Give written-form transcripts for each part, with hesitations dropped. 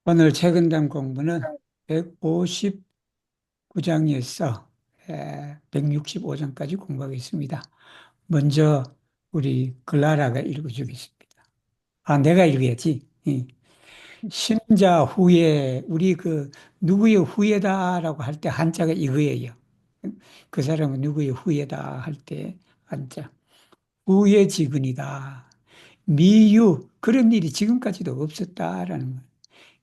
오늘 최근담 공부는 159장에서 165장까지 공부하겠습니다. 먼저 우리 글라라가 읽어주겠습니다. 아, 내가 읽어야지. 예. 신자 후에 우리 누구의 후예다라고 할 때 한자가 이거예요. 그 사람은 누구의 후예다 할 때 한자. 후예 지근이다. 미유 그런 일이 지금까지도 없었다라는 거예요.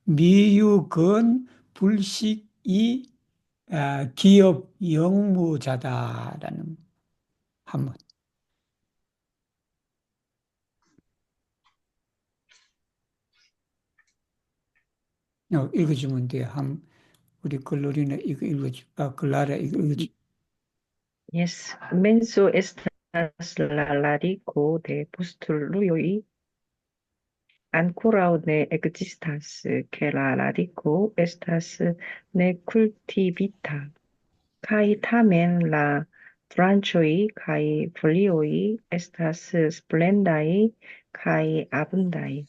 미유건 불식이 기업 영무자다라는 한문. 읽어주면 돼요. 우리 글로리는 이거 읽어주, 글라라 이거 읽어주. Yes, menso estas la lariko de postulujoj ankoraŭ ne ekzistas, ke la lariko estas nekultivita, kaj tamen la branĉoj kaj folioj estas splendaj kaj abundaj.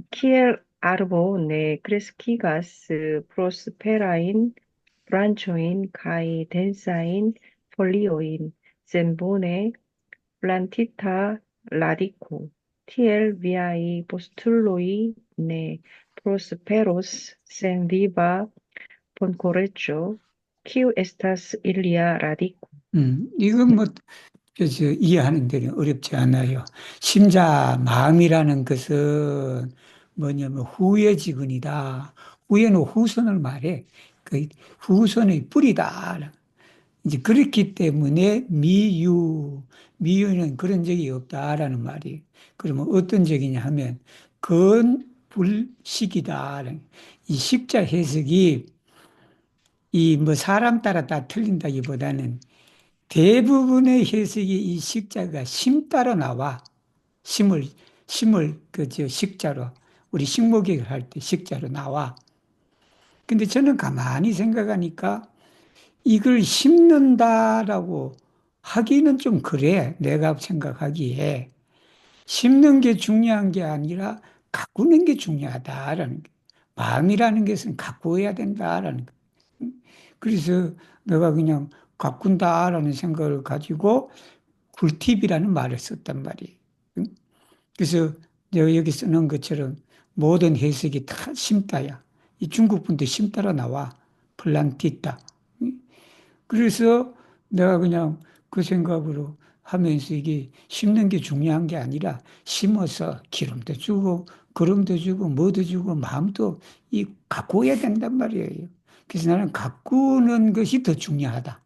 Kiel arbo ne kreskigas prosperajn branĉojn kaj densajn foliojn, senbone plantita radiko, tiel viaj postuloj ne prosperos sen viva bonkoreĝo, kiu estas ilia radiko. 이건 뭐, 이해하는 데는 어렵지 않아요. 심자 마음이라는 것은 뭐냐면 후의 지근이다. 후에는 후손을 말해. 그 후손의 뿌리다. 이제 그렇기 때문에 미유는 그런 적이 없다라는 말이. 그러면 어떤 적이냐 하면 건불식이다. 이 식자 해석이 이 뭐 사람 따라 다 틀린다기보다는 대부분의 해석이 이 식자가 심 따라 나와. 심을 저 식자로 우리 식목욕을 할 때 식자로 나와. 근데 저는 가만히 생각하니까 이걸 심는다라고 하기는 좀 그래. 내가 생각하기에. 심는 게 중요한 게 아니라 가꾸는 게 중요하다라는 게. 마음이라는 것은 가꾸어야 된다라는 거. 그래서 내가 그냥 가꾼다라는 생각을 가지고 굴팁이라는 말을 썼단 말이에요. 응? 그래서 내가 여기 쓰는 것처럼 모든 해석이 다 심다야. 이 중국 분도 심다라 나와. 플란티타. 그래서 내가 그냥 그 생각으로 하면서 이게 심는 게 중요한 게 아니라 심어서 기름도 주고 거름도 주고 뭐도 주고 마음도 가꾸어야 된단 말이에요. 그래서 나는 가꾸는 것이 더 중요하다.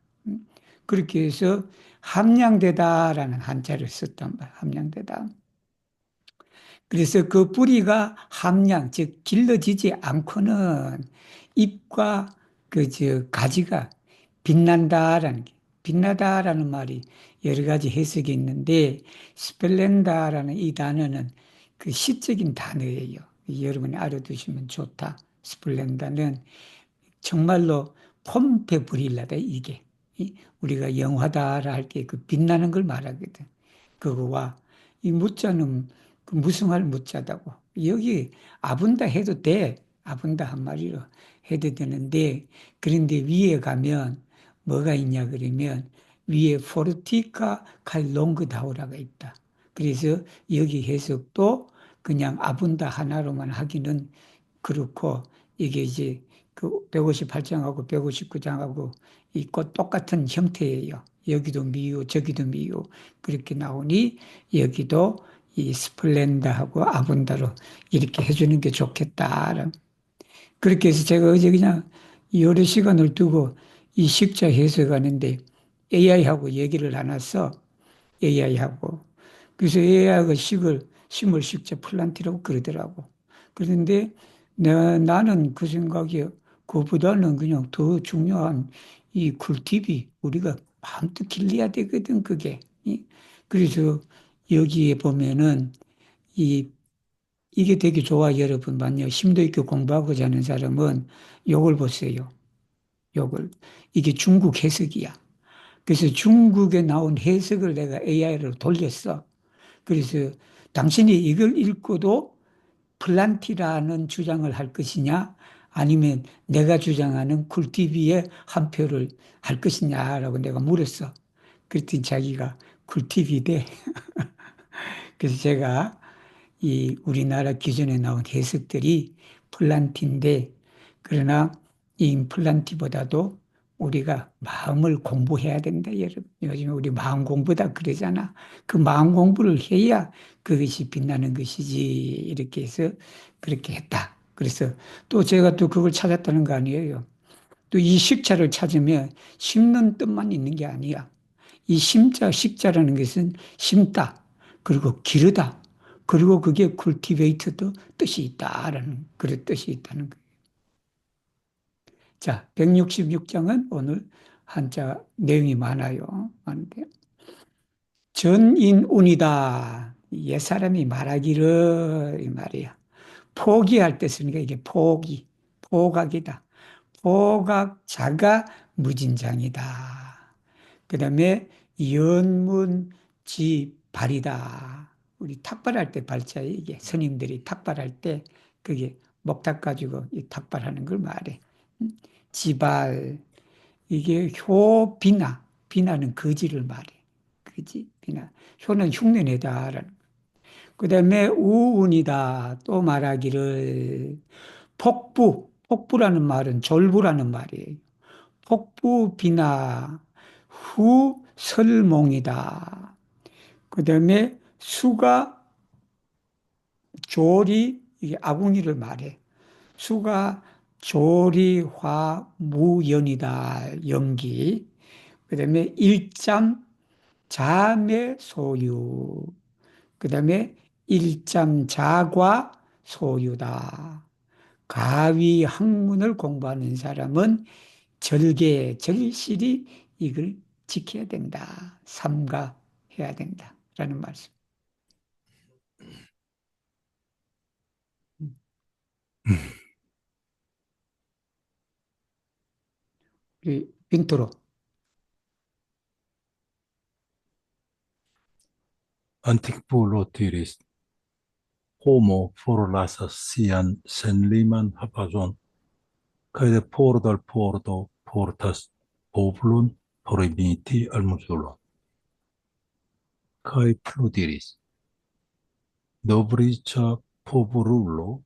그렇게 해서 함량되다라는 한자를 썼단 말이야. 함량되다. 그래서 그 뿌리가 함량, 즉 길러지지 않고는 잎과 가지가 빛난다라는 게, 빛나다라는 말이 여러 가지 해석이 있는데, 스플렌다라는 이 단어는 그 시적인 단어예요. 여러분이 알아두시면 좋다. 스플렌다는 정말로 폼페 브릴라다, 이게. 우리가 영화다라 할 때 그 빛나는 걸 말하거든. 그거와 이 무자는 그 무승할 무자다고. 여기 아분다 해도 돼. 아분다 한 마리로 해도 되는데, 그런데 위에 가면 뭐가 있냐 그러면 위에 포르티카 칼 롱그다우라가 있다. 그래서 여기 해석도 그냥 아분다 하나로만 하기는 그렇고, 이게 이제 그 158장하고 159장하고 이 꽃 똑같은 형태예요. 여기도 미유, 저기도 미유. 그렇게 나오니 여기도 이 스플렌다하고 아분다로 이렇게 해주는 게 좋겠다. 그렇게 해서 제가 어제 그냥 여러 시간을 두고 이 식자 해석하는데 AI하고 얘기를 나눴어. AI하고. 그래서 AI하고 심을 식자 플란티라고 그러더라고. 그런데 나는 그 생각이 그보다는 그냥 더 중요한 이 굴팁이 우리가 마음껏 길러야 되거든, 그게. 그래서 여기에 보면은 이, 이게 되게 좋아, 여러분. 만약 심도 있게 공부하고자 하는 사람은 요걸 보세요. 요걸. 이게 중국 해석이야. 그래서 중국에 나온 해석을 내가 AI로 돌렸어. 그래서 당신이 이걸 읽고도 플란티라는 주장을 할 것이냐, 아니면 내가 주장하는 쿨티비에 한 표를 할 것이냐라고 내가 물었어. 그랬더니 자기가 쿨티비대. 그래서 제가 이 우리나라 기존에 나온 해석들이 플란티인데, 그러나 이 플란티보다도 우리가 마음을 공부해야 된다, 여러분. 요즘 우리 마음 공부다 그러잖아. 그 마음 공부를 해야 그것이 빛나는 것이지. 이렇게 해서 그렇게 했다. 그래서 또 제가 또 그걸 찾았다는 거 아니에요. 또 이 식자를 찾으면 심는 뜻만 있는 게 아니야. 이 심자, 식자라는 것은 심다, 그리고 기르다, 그리고 그게 쿨티베이트도 뜻이 있다라는, 그런 뜻이 있다는 거예요. 자, 166장은 오늘 한자 내용이 많아요. 많은데. 전인운이다. 옛사람이 말하기를, 이 말이야. 포기할 때 쓰니까 이게 포기, 포각이다. 포각자가 무진장이다. 그 다음에 연문지 발이다. 우리 탁발할 때 발자에 이게 스님들이 탁발할 때 그게 목탁 가지고 이 탁발하는 걸 말해. 지발, 이게 효비나, 비나는 거지를 말해. 그지? 비나. 효는 흉내내다라는. 그 다음에 우운이다. 또 말하기를 폭부, 폭부라는 말은 졸부라는 말이에요. 폭부비나 후 설몽이다. 그 다음에 수가 조리, 이게 아궁이를 말해. 수가 조리화 무연이다. 연기. 그 다음에 일잠 잠의 소유. 그 다음에 일잠 자과 소유다. 가위 학문을 공부하는 사람은 절개, 절실히 이걸 지켜야 된다. 삼가해야 된다. 라는 말씀. 우리 빈토로. Antiquo diris, homo forlasas sian senliman hapazon, cae de pordo al pordo portas ovulum prohibiti al musculum. Cae plu diris, nobricia poburulo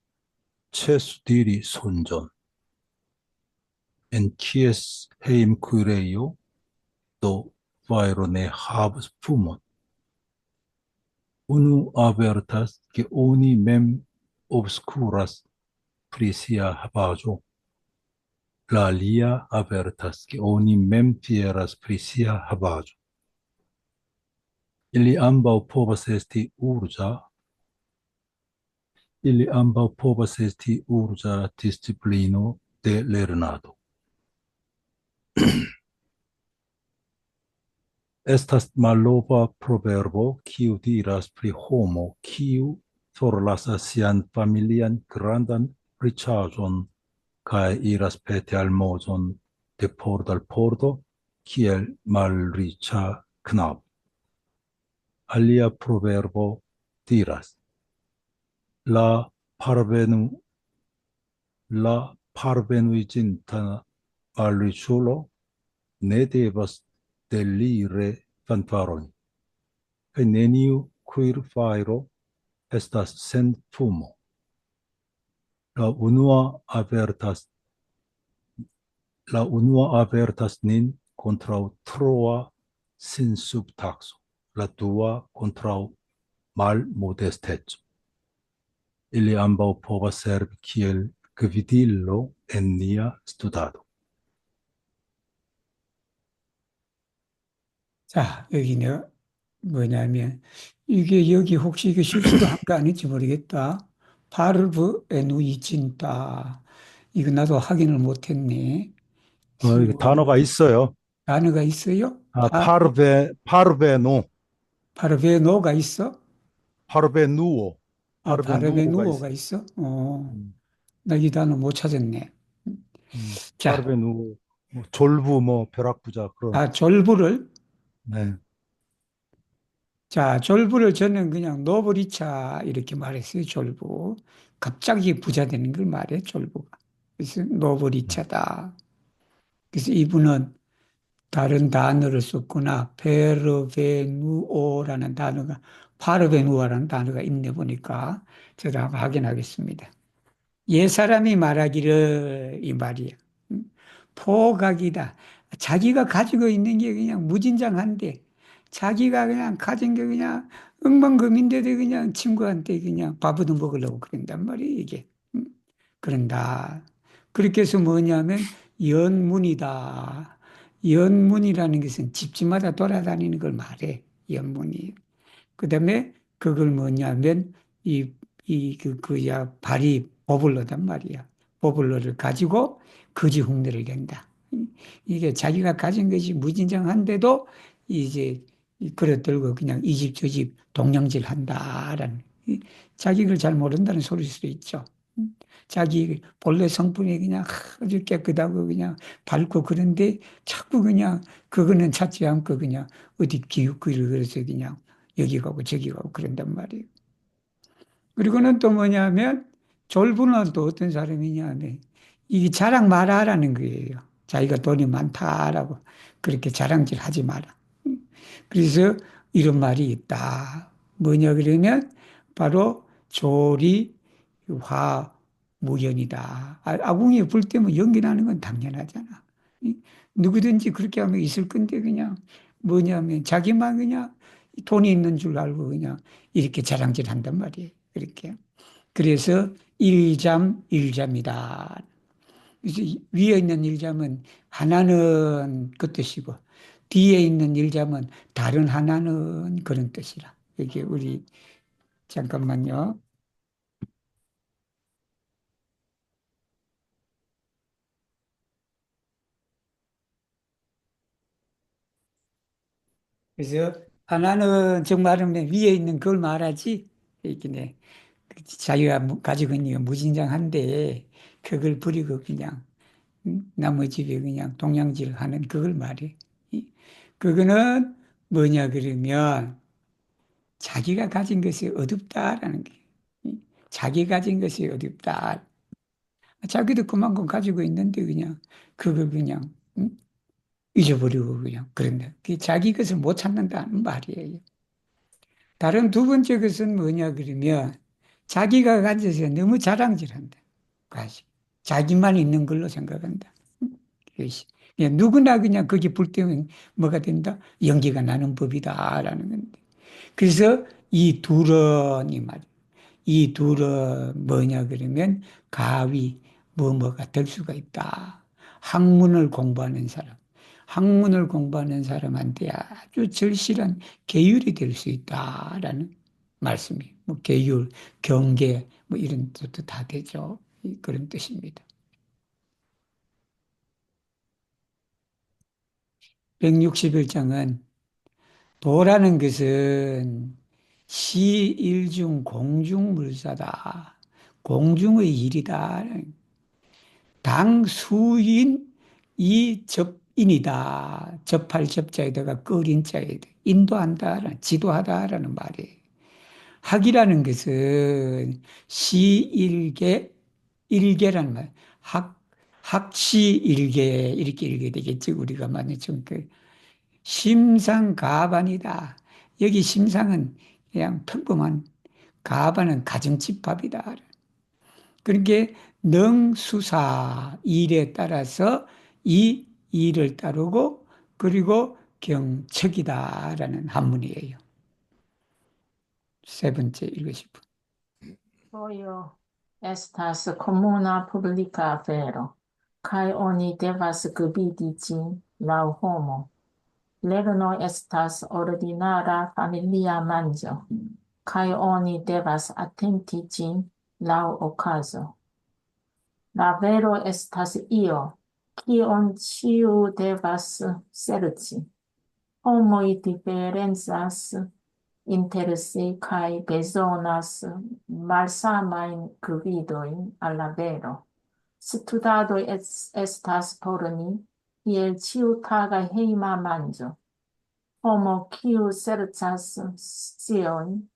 cesu diri sonjon, en quies heim cuireio do vairone habus fumon, unu avertas que oni mem obscuras prisia habajo, la alia avertas que oni mem fieras prisia habajo. Ili ambaŭ povas esti urĝa, ili ambaŭ povas esti urĝa disciplino de lernado. Estas malnova proverbo kiu diras pri homo kiu forlasas sian familian grandan riĉaĵon kaj iras peti almozon de pordo al pordo kiel malriĉa knabo. Alia proverbo diras: la parvenu la parvenuiĝinta malriĉulo ne devas delire fanfarojn, kaj neniu kuirfajro estas sen fumo. La unua avertas la unua avertas nin kontraŭ troa sinsubtakso, la dua kontraŭ malmodesteco. Ili ambaŭ povas servi kiel gvidilo en nia studado. 자, 여기 내가 뭐냐면, 이게 여기 혹시 이게 실수로 한 거 아닌지 모르겠다. 바르브 에누이친다. 이거 나도 확인을 못했네. 이게 단어가 있어요. 단어가 있어요? 파르베노, 바르베노가 있어? 파르베누오, 아, 파르베누오가 바르베누어가 있어요. 있어? 음, 나 이 단어 못 찾았네. 자, 파르베누오, 졸부, 벼락부자 그런. 졸부를 네. 자, 졸부를 저는 그냥 노브리차 이렇게 말했어요, 졸부. 갑자기 부자 되는 걸 말해, 졸부가. 그래서 노브리차다. 그래서 이분은 다른 단어를 썼구나. 페르베누오라는 단어가, 파르베누아라는 단어가 있네 보니까 제가 한번 확인하겠습니다. 옛사람이 말하기를 이 말이야. 음, 포각이다. 자기가 가지고 있는 게 그냥 무진장한데 자기가 그냥 가진 게 그냥 억만금인데도 그냥 친구한테 그냥 밥 얻어 먹으려고 그런단 말이야, 이게. 음, 그런다. 그렇게 해서 뭐냐면 연문이다. 연문이라는 것은 집집마다 돌아다니는 걸 말해. 연문이. 그다음에 그걸 뭐냐면 그야 발이 버블러단 말이야. 버블러를 가지고 거지 흉내를 낸다. 이게 자기가 가진 것이 무진장한데도 이제 그릇들고 그냥 이 집 저 집 동냥질 한다라는 자기를 잘 모른다는 소리일 수도 있죠. 자기 본래 성품이 그냥 아주 깨끗하고 그냥 밝고 그런데 자꾸 그냥 그거는 찾지 않고 그냥 어디 기웃거리를 그래서 그냥 여기 가고 저기 가고 그런단 말이에요. 그리고는 또 뭐냐면 졸부는 또 어떤 사람이냐면 이게 자랑 마라라는 거예요. 자기가 돈이 많다라고 그렇게 자랑질 하지 마라. 그래서 이런 말이 있다. 뭐냐 그러면 바로 조리 화무연이다. 아궁이에 불 때면 연기 나는 건 당연하잖아. 누구든지 그렇게 하면 있을 건데 그냥 뭐냐면 자기만 그냥 돈이 있는 줄 알고 그냥 이렇게 자랑질 한단 말이에요. 그렇게. 그래서 일잠이다. 그래서 위에 있는 일잠은 하나는 그 뜻이고 뒤에 있는 일잠은 다른 하나는 그런 뜻이라. 이게 우리 잠깐만요. 그래서 하나는 정말은 위에 있는 그걸 말하지. 이렇게 네. 자기가 가지고 있는 게 무진장한데 그걸 버리고 그냥 나머지 집에 그냥 동양질 하는 그걸 말해. 그거는 뭐냐 그러면 자기가 가진 것이 어둡다라는 게. 자기 가진 것이 어둡다. 자기도 그만큼 가지고 있는데 그냥 그걸 그냥 잊어버리고 그냥 그런다. 그 자기 것을 못 찾는다는 말이에요. 다른 두 번째 것은 뭐냐 그러면 자기가 가져서 너무 자랑질한다. 가지. 자기만 있는 걸로 생각한다. 그것이. 그냥 누구나 그냥 거기 불 때면 뭐가 된다? 연기가 나는 법이다라는 건데. 그래서 이 둘은 이 말. 이 둘은 뭐냐 그러면 가위 뭐가 될 수가 있다. 학문을 공부하는 사람. 학문을 공부하는 사람한테 아주 절실한 계율이 될 수 있다라는 말씀이. 뭐 계율, 경계 뭐 이런 뜻도 다 되죠. 그런 뜻입니다. 161장은 도라는 것은 시일중 공중물사다. 공중의 일이다. 당수인 이 접인이다. 접할 접자에다가 끌인자에다. 인도한다라는, 지도하다라는 말이에요. 학이라는 것은 시일계, 일계라는 말. 학시일계, 이렇게 읽어야 되겠지. 우리가 만약 좀 심상가반이다. 여기 심상은 그냥 평범한 가반은 가정집밥이다. 그러니까 능수사 일에 따라서 이 일을 따르고 그리고 경척이다라는 한문이에요. 세 번째 읽으시고. Vojo estas comuna publica afero, kai oni devas gvidi ĝin laŭ homo. Lerno estas ordinara familia manĝo, kai oni devas atenti ĝin laŭ okazo. La vero estas io, kion ĉiu devas serĉi. Homoj diferencas inter si kai bezonas malsamajn gvidojn al la vero. Studado estas por ni kiel ĉiutaga hejma manĝo. homo kiu serĉas scion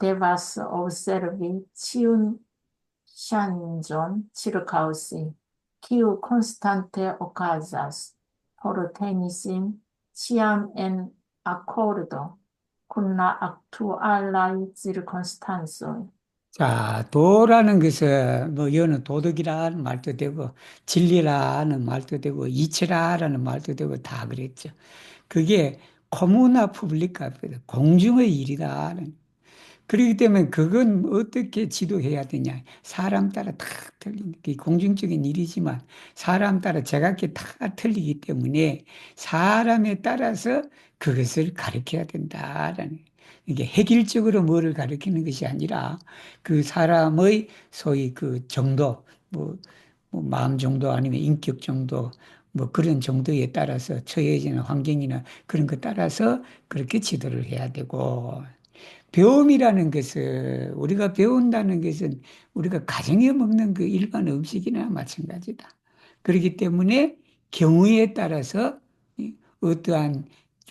devas observi ĉiun ŝanĝon ĉirkaŭ si, kiu konstante okazas, por teni sin ĉiam en akordo kun la aktualaj cirkonstancoj. 자, 도라는 것은 뭐 여는 도덕이라는 말도 되고 진리라는 말도 되고 이치라라는 말도 되고 다 그랬죠. 그게 코무나 푸블리카 공중의 일이다는. 그렇기 때문에 그건 어떻게 지도해야 되냐. 사람 따라 다 틀린, 게 공중적인 일이지만 사람 따라 제각기 다 틀리기 때문에 사람에 따라서 그것을 가르쳐야 된다라는. 이게 획일적으로 뭐를 가르치는 것이 아니라 그 사람의 소위 그 정도, 뭐 마음 정도 아니면 인격 정도, 뭐 그런 정도에 따라서 처해지는 환경이나 그런 것 따라서 그렇게 지도를 해야 되고, 배움이라는 것은 우리가 배운다는 것은 우리가 가정에 먹는 그 일반 음식이나 마찬가지다. 그렇기 때문에 경우에 따라서 어떠한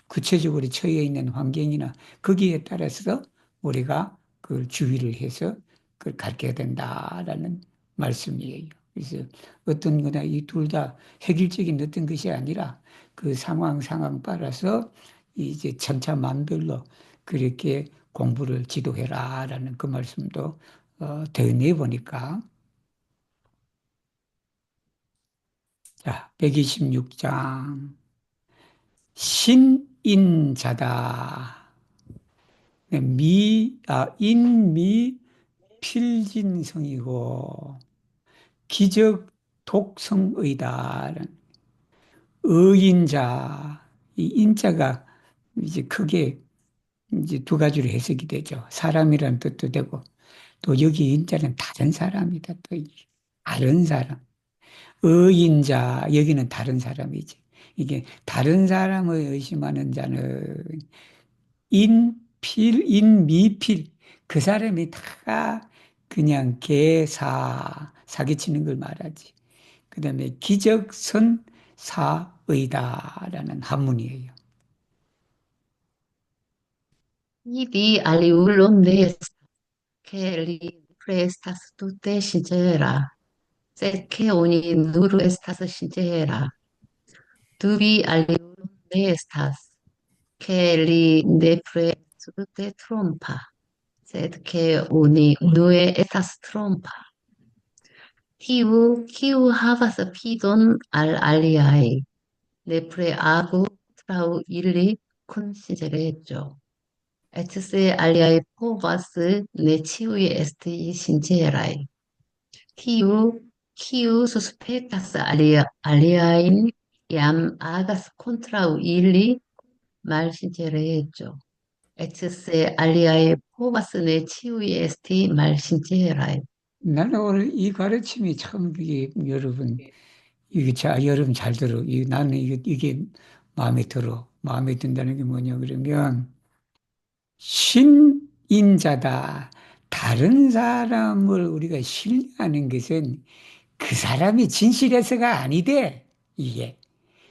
구체적으로 처해 있는 환경이나 거기에 따라서 우리가 그걸 주의를 해서 그걸 가르쳐야 된다라는 말씀이에요. 그래서 어떤 거나 이 둘 다 획일적인 어떤 것이 아니라 그 상황 따라서 이제 천차만별로 그렇게 공부를 지도해라라는 그 말씀도 대언해 보니까 자, 126장 신인자다. 인미 필진성이고 기적 독성의다. 의인자, 이 인자가 이제 크게 이제 두 가지로 해석이 되죠. 사람이라는 뜻도 되고 또 여기 인자는 다른 사람이다. 또 다른 사람. 의인자, 여기는 다른 사람이지. 이게 다른 사람을 의심하는 자는 인미필. 그 사람이 다 그냥 사기치는 걸 말하지. 그 다음에 기적선사의다라는 한문이에요. Ibi aliulum ne que li prestas tute sincera, sed que oni nur estas sincera. Dubi aliulum ne estas, que li ne prestas tute trompa, sed que oni unue estas trompa. Kiu havas fidon al aliai, ne preagu trau illi kun sincereggio. Et se aliai povas ne ciui esti sincerai. Kiu suspectas aliain iam agas contrau illi malsincereggio. Et se aliai povas ne ciui esti malsincerai. 나는 오늘 이 가르침이 참 여러분 여러분 잘 들어. 나는 이게 마음에 들어. 마음에 든다는 게 뭐냐 그러면 신인자다. 다른 사람을 우리가 신뢰하는 것은 그 사람이 진실해서가 아니대. 이게.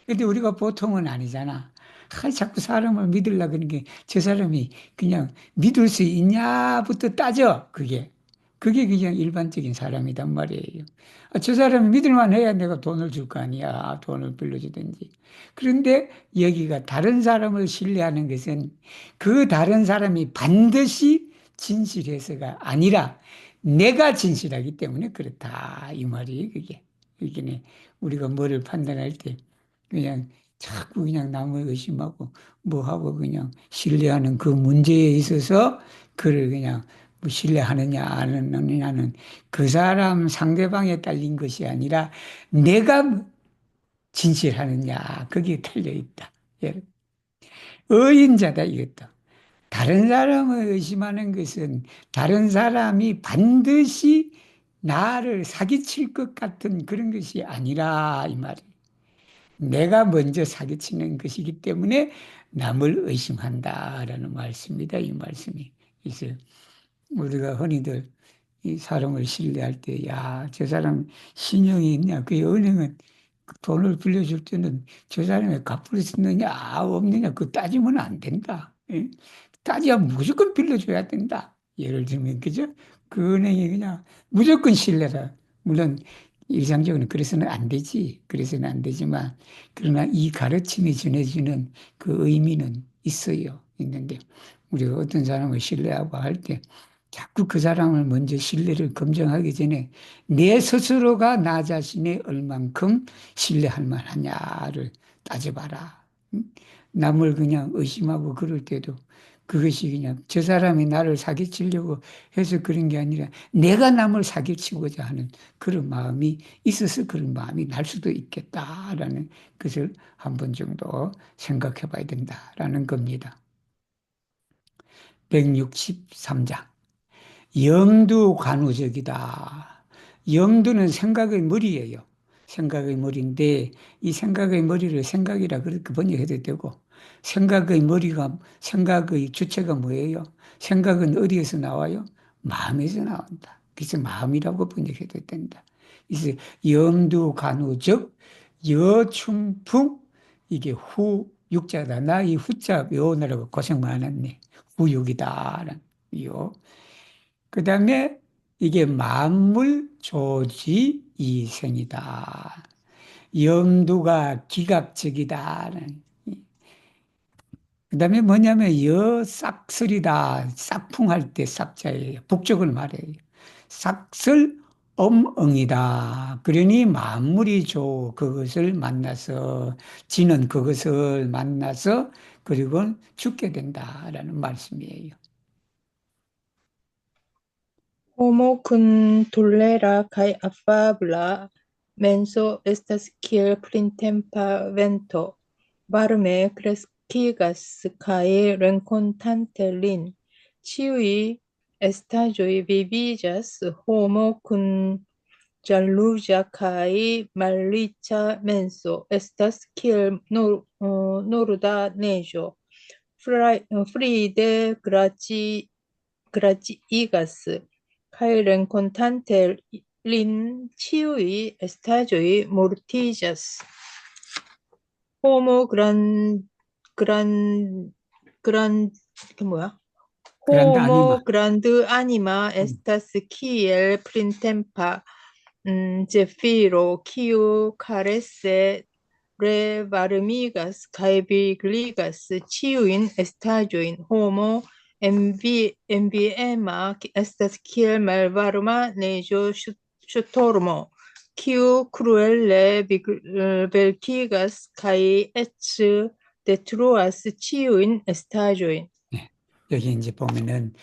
근데 우리가 보통은 아니잖아. 자꾸 사람을 믿으려고 그러는 게 저 사람이 그냥 믿을 수 있냐부터 따져. 그게 그냥 일반적인 사람이란 말이에요. 저 사람이 믿을만 해야 내가 돈을 줄 거 아니야. 돈을 빌려주든지. 그런데 여기가 다른 사람을 신뢰하는 것은 그 다른 사람이 반드시 진실해서가 아니라 내가 진실하기 때문에 그렇다. 이 말이 그게. 이게 우리가 뭐를 판단할 때 그냥 자꾸 그냥 남을 의심하고 뭐하고 그냥 신뢰하는 그 문제에 있어서 그를 그냥 뭐 신뢰하느냐 안 하느냐는 그 사람 상대방에 딸린 것이 아니라 내가 진실하느냐 거기에 달려 있다. 예. 의인자다 이것도. 다른 사람을 의심하는 것은 다른 사람이 반드시 나를 사기칠 것 같은 그런 것이 아니라 이 말이에요. 내가 먼저 사기치는 것이기 때문에 남을 의심한다라는 말씀입니다. 이 말씀이. 그래서 우리가 흔히들 이 사람을 신뢰할 때, 야, 저 사람 신용이 있냐? 그 은행은 돈을 빌려줄 때는 저 사람이 갚을 수 있느냐, 없느냐, 그거 따지면 안 된다. 예? 따지면 무조건 빌려줘야 된다. 예를 들면, 그죠? 그 은행이 그냥 무조건 신뢰라. 물론, 일상적으로는 그래서는 안 되지. 그래서는 안 되지만, 그러나 이 가르침이 전해주는 그 의미는 있어요. 있는데, 우리가 어떤 사람을 신뢰하고 할 때, 자꾸 그 사람을 먼저 신뢰를 검증하기 전에 내 스스로가 나 자신의 얼만큼 신뢰할 만하냐를 따져봐라. 응? 남을 그냥 의심하고 그럴 때도 그것이 그냥 저 사람이 나를 사기치려고 해서 그런 게 아니라 내가 남을 사기치고자 하는 그런 마음이 있어서 그런 마음이 날 수도 있겠다라는 것을 한 번 정도 생각해 봐야 된다라는 겁니다. 163장. 염두간우적이다. 염두는 생각의 머리예요. 생각의 머리인데 이 생각의 머리를 생각이라 그렇게 번역해도 되고 생각의 주체가 뭐예요? 생각은 어디에서 나와요? 마음에서 나온다. 그래서 마음이라고 번역해도 된다. 그래서 염두간우적 여춘풍 이게 후육자다. 나 이 후자 외우느라고 고생 많았네. 후육이다. 요. 그 다음에 이게 만물 조지 이생이다. 염두가 기각적이다. 그 다음에 뭐냐면 싹쓸이다. 싹풍할 때 싹자예요. 북쪽을 말해요. 싹쓸 엄엉이다. 그러니 만물이 그것을 만나서 지는 그것을 만나서 그리고 죽게 된다라는 말씀이에요. Homo cum tollera kai affabla menso estas kiel printempa vento, varme crescigas kai renkontante lin. Ĉiuj estaĵoj viviĝas, homo kun ĝalluĝa kaj malriĉa menso estas kiel norda neĝo. Fride glaciigas, kaj renkontante lin ĉiuj estaĵoj mortiĝas. Homo 뭐야? 그란다 Homo 아니마. grand anima estas kiel printempa zefiro, kiu karese revarmigas kaj vigligas ĉiujn estaĵojn. Homo enviema estas kiel malvarma neĝo ŝtormo, kiu cruele velkigas kaj eĉ detruas ĉiujn estaĵojn. 여기 이제 보면은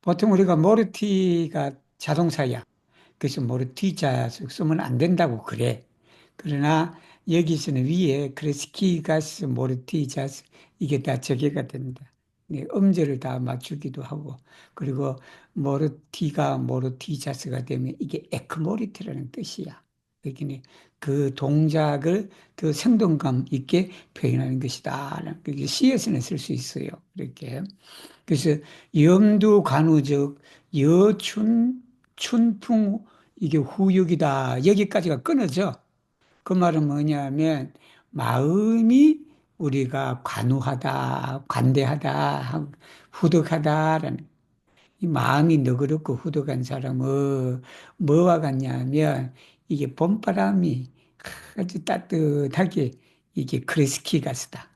보통 우리가 모르티가 자동사야. 그래서 모르티자 쓰면 안 된다고 그래. 그러나 여기서는 위에 크레스키가스 모르티자스 이게 다 적용가 된다. 네, 음절을 다 맞추기도 하고 그리고 모르티가 모르티자스가 되면 이게 에크모리티라는 뜻이야. 여기는 그 동작을 더 생동감 있게 표현하는 것이다. 그게 시에서는 쓸 수 있어요. 이렇게. 그래서 염두간우적 춘풍 이게 후육이다. 여기까지가 끊어져. 그 말은 뭐냐면 마음이 우리가 관우하다, 관대하다, 후덕하다라는 이 마음이 너그럽고 후덕한 사람은 뭐와 같냐면 이게 봄바람이 아주 따뜻하게 이게 크레스키 가스다.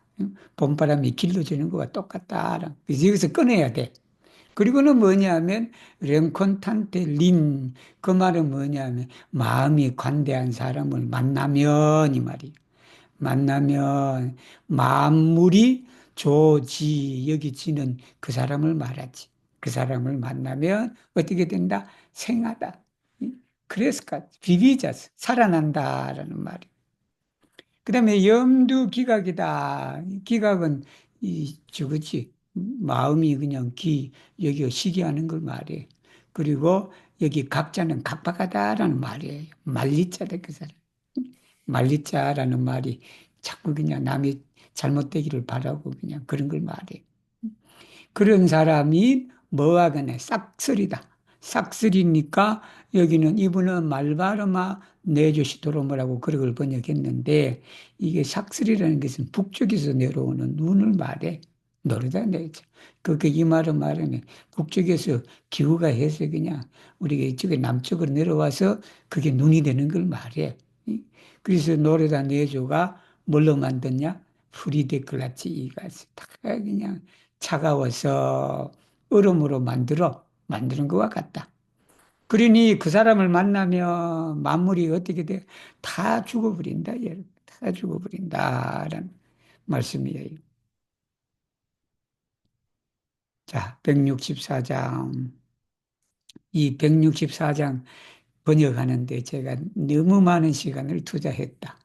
봄바람이 길러주는 거와 똑같다. 그래서 여기서 꺼내야 돼. 그리고는 뭐냐면 rencontrante 린. 그 말은 뭐냐면 마음이 관대한 사람을 만나면 이 말이에요. 만나면 만물이 조지 여기지는 그 사람을 말하지. 그 사람을 만나면 어떻게 된다? 생하다. 그래서까 비비자스 살아난다라는 말이에요. 그 다음에 염두기각이다. 기각은 저거지. 마음이 그냥 여기 시기하는 걸 말해. 그리고 여기 각자는 각박하다라는 말이에요. 말리자다, 그 사람. 말리자라는 말이 자꾸 그냥 남이 잘못되기를 바라고 그냥 그런 걸 말해. 그런 사람이 뭐하거나 싹쓸이다. 싹쓸이니까 여기는 이분은 말바르마 네조시도로모라고 그걸 번역했는데 이게 싹쓸이라는 것은 북쪽에서 내려오는 눈을 말해. 노르다 내죠. 이 말은 말하면 북쪽에서 기후가 해서 그냥 우리가 이쪽에 남쪽으로 내려와서 그게 눈이 되는 걸 말해. 그래서 노르다 내조가 뭘로 만드냐? 프리데클라치 이가 다 그냥 차가워서 얼음으로 만드는 것과 같다. 그러니 그 사람을 만나면 만물이 어떻게 돼? 다 죽어버린다. 다 죽어버린다라는 말씀이에요. 자, 164장. 이 164장 번역하는데 제가 너무 많은 시간을 투자했다.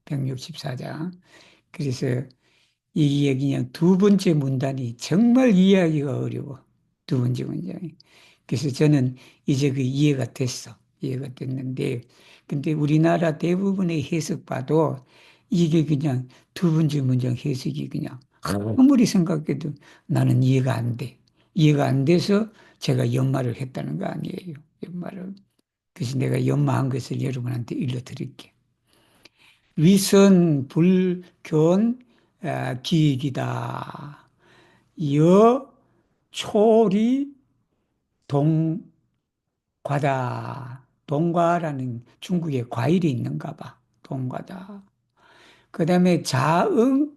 164장. 그래서 이게 그냥 두 번째 문단이 정말 이해하기가 어려워. 두 번째 문장이. 그래서 저는 이제 그 이해가 됐어. 이해가 됐는데, 근데 우리나라 대부분의 해석 봐도 이게 그냥 두 번째 문장 해석이 그냥 아무리 생각해도 나는 이해가 안 돼. 이해가 안 돼서 제가 연말을 했다는 거 아니에요. 연말을. 그래서 내가 연마한 것을 여러분한테 일러드릴게. 위선 불견 기익이다. 여 초리 동과다. 동과라는 중국에 과일이 있는가 봐. 동과다. 그 다음에 자응,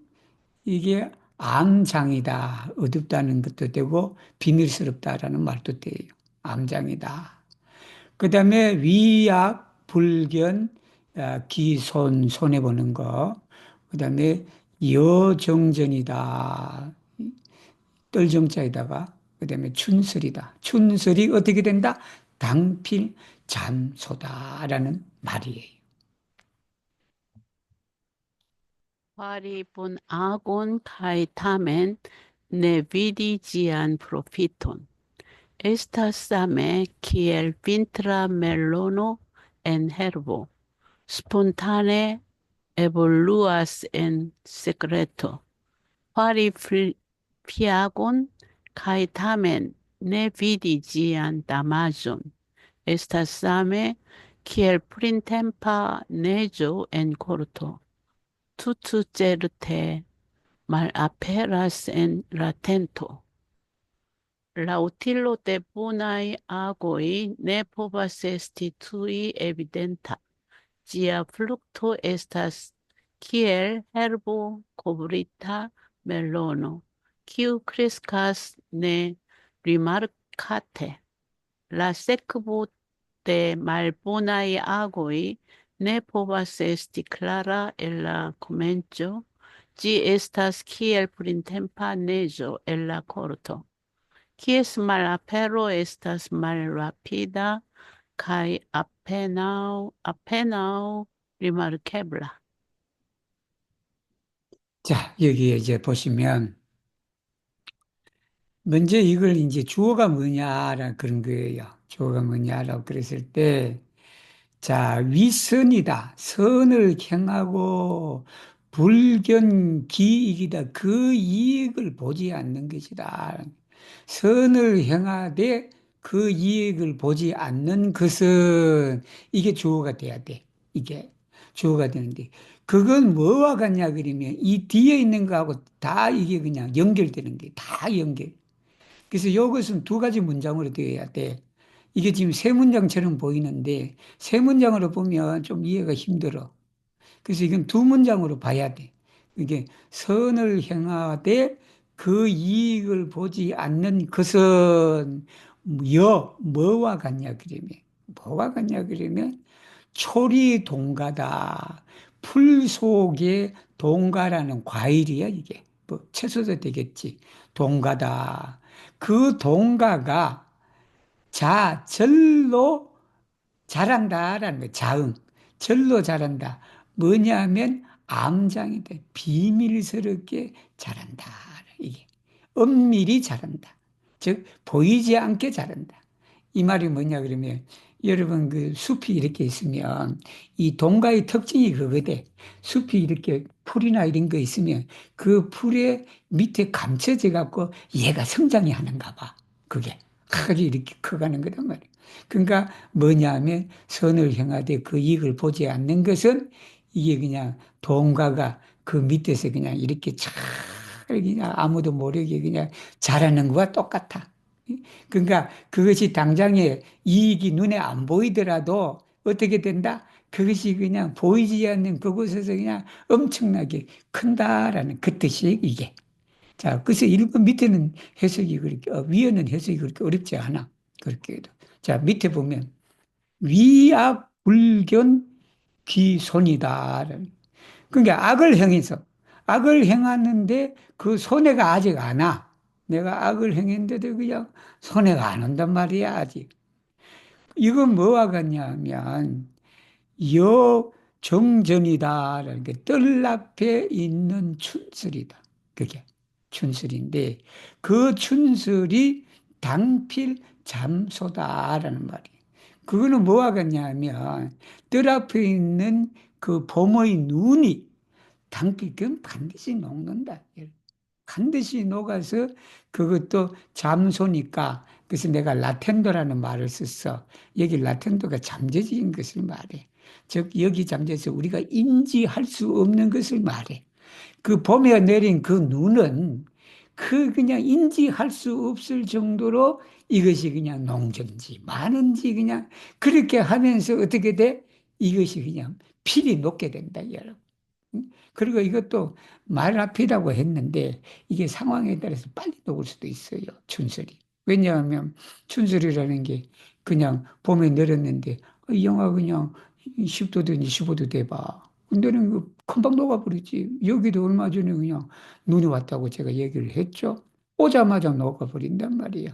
이게 암장이다. 어둡다는 것도 되고 비밀스럽다라는 말도 돼요. 암장이다. 그 다음에 위약, 불견, 기손, 손해보는 거. 그 다음에 여정전이다. 떨정자에다가 그 다음에 춘설이다. 춘설이 어떻게 된다? 당필 잠소다라는 말이에요. Quari bon agon kai tamen ne vidigian profiton. Estas same kiel vintra melono en herbo. Spontane evoluas en secreto. Quari piagon kai tamen ne vidigian damajon. Estas same kiel printempa neĝo en korto. Tutu certe malaperas en la tento. La utilo de bonaj agoj ne povas esti tuj evidenta. Ĝia frukto estas kiel herbo kovrita melono, kiu kreskas ne rimarkate. La sekvo de malbonaj agoj ne povas esti clara en la komenco, ĝi estas kiel printempa neĝo en la korto, kies malapero estas malrapida kaj apenaŭ rimarkebla. 자, 여기에 이제 보시면 먼저 이걸 이제 주어가 뭐냐라 그런 거예요. 주어가 뭐냐라고 그랬을 때 자, 위선이다. 선을 행하고 불견기익이다. 그 이익을 보지 않는 것이다. 선을 행하되 그 이익을 보지 않는 것은 이게 주어가 돼야 돼. 이게 주어가 되는데 그건 뭐와 같냐 그러면 이 뒤에 있는 거하고 다 이게 그냥 연결되는 게 다 연결. 그래서 이것은 두 가지 문장으로 되어야 돼. 이게 지금 세 문장처럼 보이는데 세 문장으로 보면 좀 이해가 힘들어. 그래서 이건 두 문장으로 봐야 돼. 이게 선을 행하되 그 이익을 보지 않는 것은 뭐와 같냐 그러면 뭐와 같냐 그러면 초리 동가다. 풀 속에 동가라는 과일이야 이게. 뭐 채소도 되겠지. 동가다. 그 동가가 절로 자란다라는 거예요. 자응. 절로 자란다. 뭐냐면 암장이다. 비밀스럽게 자란다. 이게. 은밀히 자란다. 즉, 보이지 않게 자란다. 이 말이 뭐냐 그러면 여러분 그 숲이 이렇게 있으면 이 동가의 특징이 그거대. 숲이 이렇게 풀이나 이런 거 있으면 그 풀의 밑에 감춰져 갖고 얘가 성장이 하는가 봐. 그게. 크게 이렇게 커가는 거란 말이에요. 그러니까 뭐냐면 선을 행하되 그 이익을 보지 않는 것은 이게 그냥 동가가 그 밑에서 그냥 이렇게 잘 그냥 아무도 모르게 그냥 잘하는 거와 똑같아. 그러니까 그것이 당장에 이익이 눈에 안 보이더라도 어떻게 된다? 그것이 그냥 보이지 않는 그곳에서 그냥 엄청나게 큰다라는 그 뜻이 이게. 자, 그래서 일본 밑에는 해석이 그렇게, 위에는 해석이 그렇게 어렵지 않아. 그렇게 해도. 자, 밑에 보면 위악 불견 귀손이다. 그러니까 악을 행해서 악을 행하는데 그 손해가 아직 안 와. 내가 악을 행했는데도 그냥 손해가 안 온단 말이야, 아직. 이건 뭐와 같냐면 여정전이다라는 게 뜰 앞에 있는 춘슬이다. 그게 춘슬인데 그 춘슬이 당필 잠소다라는 말이에요. 그거는 뭐와 같냐면 뜰 앞에 있는 그 봄의 눈이 당필 그건 반드시 녹는다. 반드시 녹아서 그것도 잠소니까 그래서 내가 라텐도라는 말을 썼어. 여기 라텐도가 잠재적인 것을 말해. 즉 여기 잠재서 우리가 인지할 수 없는 것을 말해. 그 봄에 내린 그 눈은 그 그냥 인지할 수 없을 정도로 이것이 그냥 농전지 많은지 그냥 그렇게 하면서 어떻게 돼? 이것이 그냥 필이 녹게 된다, 여러분. 그리고 이것도 말 앞이라고 했는데 이게 상황에 따라서 빨리 녹을 수도 있어요. 춘설이. 왜냐하면 춘설이라는 게 그냥 봄에 내렸는데 이 영하 그냥 10도든지 15도 돼봐. 근데는 금방 녹아버리지. 여기도 얼마 전에 그냥 눈이 왔다고 제가 얘기를 했죠. 오자마자 녹아버린단 말이에요.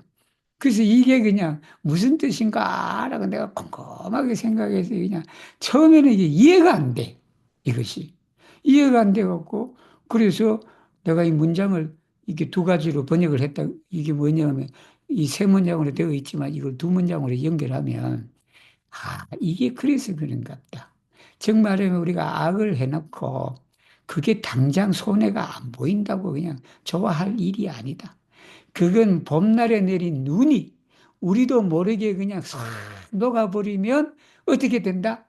그래서 이게 그냥 무슨 뜻인가라고 내가 꼼꼼하게 생각해서 그냥 처음에는 이게 이해가 안 돼. 이것이. 이해가 안 돼갖고 그래서 내가 이 문장을 이게 두 가지로 번역을 했다. 이게 뭐냐면 이 세 문장으로 되어 있지만 이걸 두 문장으로 연결하면 이게 그래서 그런가 보다. 즉 말하면 우리가 악을 해놓고 그게 당장 손해가 안 보인다고 그냥 좋아할 일이 아니다. 그건 봄날에 내린 눈이 우리도 모르게 그냥 싹 녹아버리면 어떻게 된다?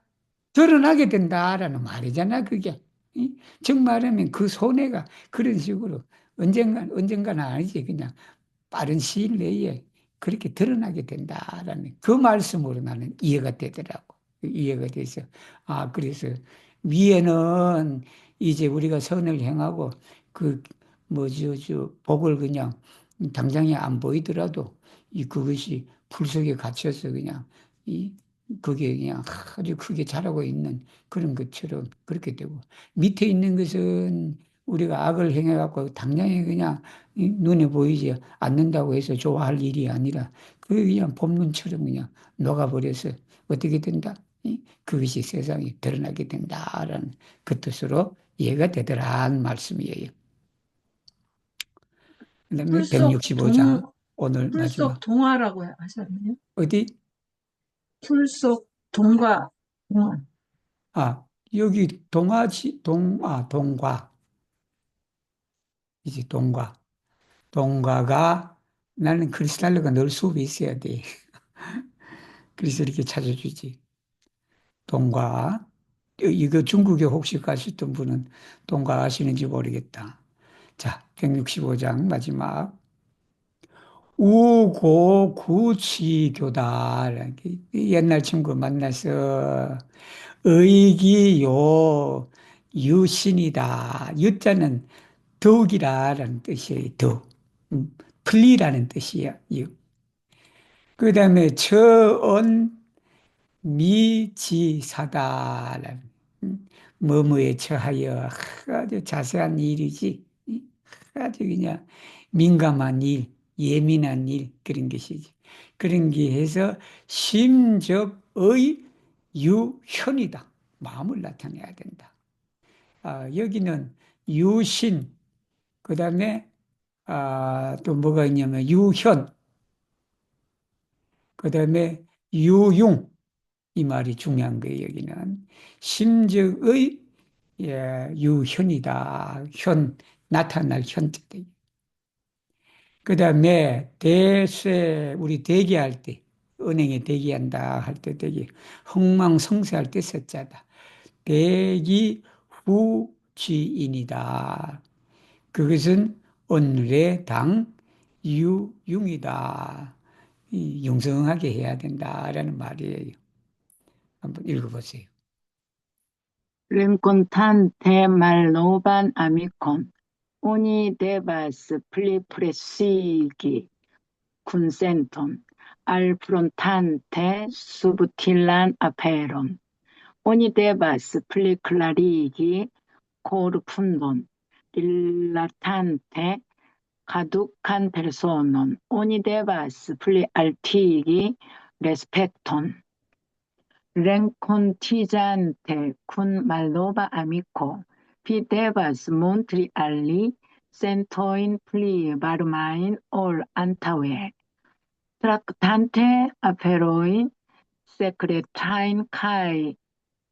드러나게 된다라는 말이잖아, 그게. 이? 즉 말하면 그 손해가 그런 식으로 언젠가는 아니지, 그냥 빠른 시일 내에 그렇게 드러나게 된다라는 그 말씀으로 나는 이해가 되더라고. 이해가 돼서. 그래서 위에는 이제 우리가 선을 행하고 그 복을 그냥 당장에 안 보이더라도 그것이 풀 속에 갇혀서 그냥 이 그게 그냥 아주 크게 자라고 있는 그런 것처럼 그렇게 되고 밑에 있는 것은 우리가 악을 행해갖고 당장에 그냥 눈에 보이지 않는다고 해서 좋아할 일이 아니라 그 그냥 봄눈처럼 그냥 녹아버려서 어떻게 된다? 그것이 세상에 드러나게 된다라는 그 뜻으로 이해가 되더라는 말씀이에요. 그다음에 풀속 165장 오늘 마지막 동화라고 하셨네요. 어디? 풀속 동화. 여기 동과 이제 동과가 나는 크리스탈로가 늘 수업에 있어야 돼. 그래서 이렇게 찾아주지. 동과 이거 중국에 혹시 가셨던 분은 동과 아시는지 모르겠다. 자, 165장 마지막 우고구치교다. 옛날 친구 만나서 의기요 유신이다. 유자는 더욱이라는 뜻이에요. 더욱. 풀리라는 뜻이야. 그 다음에 처언 미지사다라는 뭐뭐에 처하여 아주 자세한 일이지. 아주 그냥 민감한 일, 예민한 일 그런 것이지. 그런 게 해서 심적의 유현이다. 마음을 나타내야 된다. 여기는 유신, 그 다음에 또 뭐가 있냐면 유현, 그 다음에 유융 이 말이 중요한 거예요. 여기는 심적의 유현이다. 현 나타날 현자다. 그 다음에 대쇠 우리 대기할 때 은행에 대기한다 할 때 대기, 흥망성쇠할 때 서자다. 대기 후지인이다. 그것은 오늘의 당 유융이다. 융성하게 해야 된다라는 말이에요. 한번 읽어보세요. Rincontante malnovan amicon, uni devas pli presigi consenton, al frontante subtilan aperon, uni devas pli clarigi cor fundon, dilatante caducan personon, uni devas pli altigi respecton. Rencontigante cum malnova amico, pi devas montri al li sentoin pli varmain ol antaŭe. Traktante aferojn sekretajn kaj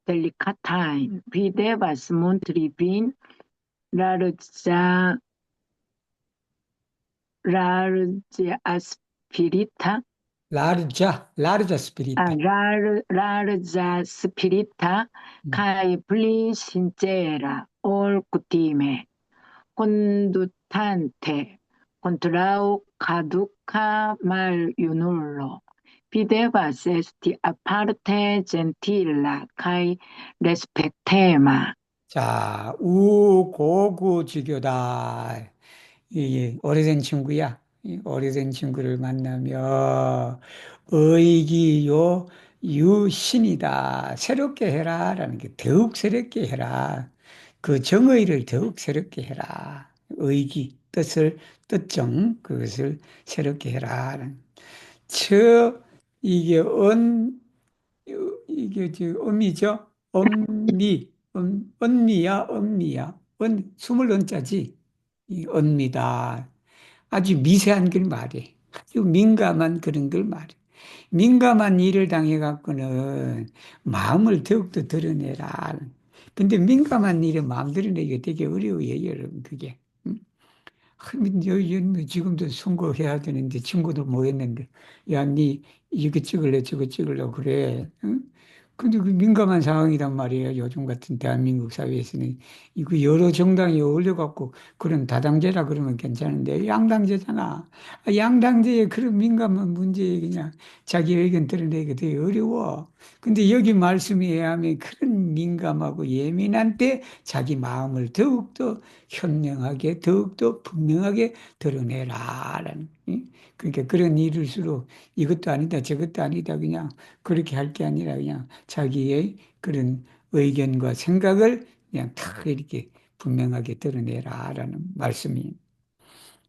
delikatajn, vi devas montri vin larĝaspirita 라르자 스피리타. larĝa spirita kaj pli sincera ol kutime, condutante kontraŭ kaduka maljunulo. Vi devas esti aparte gentila kaj respektema. 자, 우고구지교다. 이 오래된 친구야. 이 오래된 친구를 만나며 의기요 유신이다. 새롭게 해라라는 게 더욱 새롭게 해라. 그 정의를 더욱 새롭게 해라. 의기, 뜻정, 그것을 새롭게 해라. 이게 이게 음이죠. 언미야. 숨을 언자지. 이 언미다. 아주 미세한 걸 말해. 아주 민감한 그런 걸 말해. 민감한 일을 당해갖고는 마음을 더욱더 드러내라. 근데 민감한 일에 마음 드러내기가 되게 어려워요, 여러분, 그게. 응? 뭐 지금도 선거해야 되는데 친구도 모였는데 야, 니 이거 찍을래 저거 찍을래 그래. 응? 근데 그 민감한 상황이란 말이에요. 요즘 같은 대한민국 사회에서는 이거 여러 정당이 어울려갖고 그런 다당제라 그러면 괜찮은데 양당제잖아. 양당제에 그런 민감한 문제에 그냥 자기 의견 드러내기 되게 어려워. 근데 여기 말씀에 의하면 그런 민감하고 예민한 때 자기 마음을 더욱더 현명하게 더욱더 분명하게 드러내라라는. 그러니까 그런 일일수록 이것도 아니다 저것도 아니다 그냥 그렇게 할 게 아니라 그냥 자기의 그런 의견과 생각을 그냥 탁 이렇게 분명하게 드러내라라는 말씀이.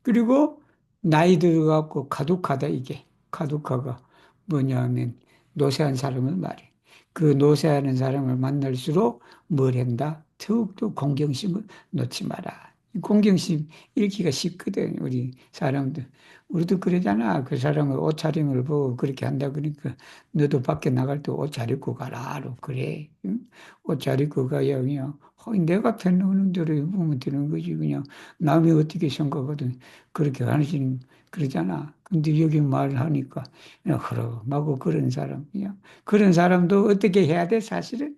그리고 나이 들어갖고 가독하다 이게 가독화가 뭐냐면 노쇠한 사람을 말해. 그 노쇠하는 사람을 만날수록 뭘 한다? 더욱더 공경심을 놓지 마라. 이 공경심 잃기가 쉽거든 우리 사람들. 우리도 그러잖아. 그 사람의 옷차림을 보고 그렇게 한다 그러니까 너도 밖에 나갈 때 옷 잘 입고 가라. 그래. 응? 옷 잘 입고 가야 그냥 내가 편놓는 대로 입으면 되는 거지 그냥 남이 어떻게 생각하든 그렇게 하시는 그러잖아. 근데 여기 말을 하니까 그냥 흐름하고 그런 사람이야. 그런 사람도 어떻게 해야 돼? 사실은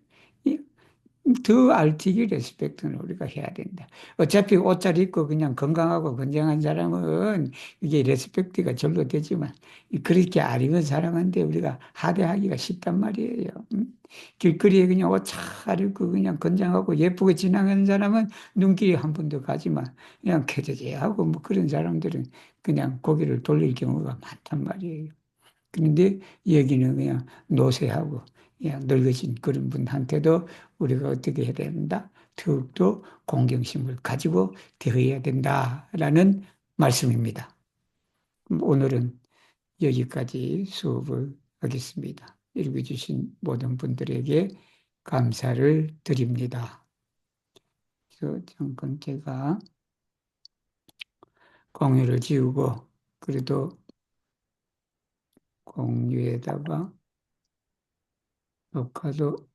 더 알티기 레스펙트는 우리가 해야 된다. 어차피 옷 잘 입고 그냥 건강하고 건강한 사람은 이게 레스펙트가 절로 되지만 그렇게 안 입은 사람한테 우리가 하대하기가 쉽단 말이에요. 길거리에 그냥 옷 잘 입고 그냥 건장하고 예쁘게 지나가는 사람은 눈길이 한 번도 가지만 그냥 캐저제하고 뭐 그런 사람들은 그냥 고개를 돌릴 경우가 많단 말이에요. 그런데 여기는 그냥 노쇠하고 그냥 늙으신 그런 분한테도 우리가 어떻게 해야 된다? 더욱더 공경심을 가지고 대해야 된다라는 말씀입니다. 오늘은 여기까지 수업을 하겠습니다. 읽어주신 모든 분들에게 감사를 드립니다. 그래서 잠깐 제가 공유를 지우고 그래도 공유에다가 녹화도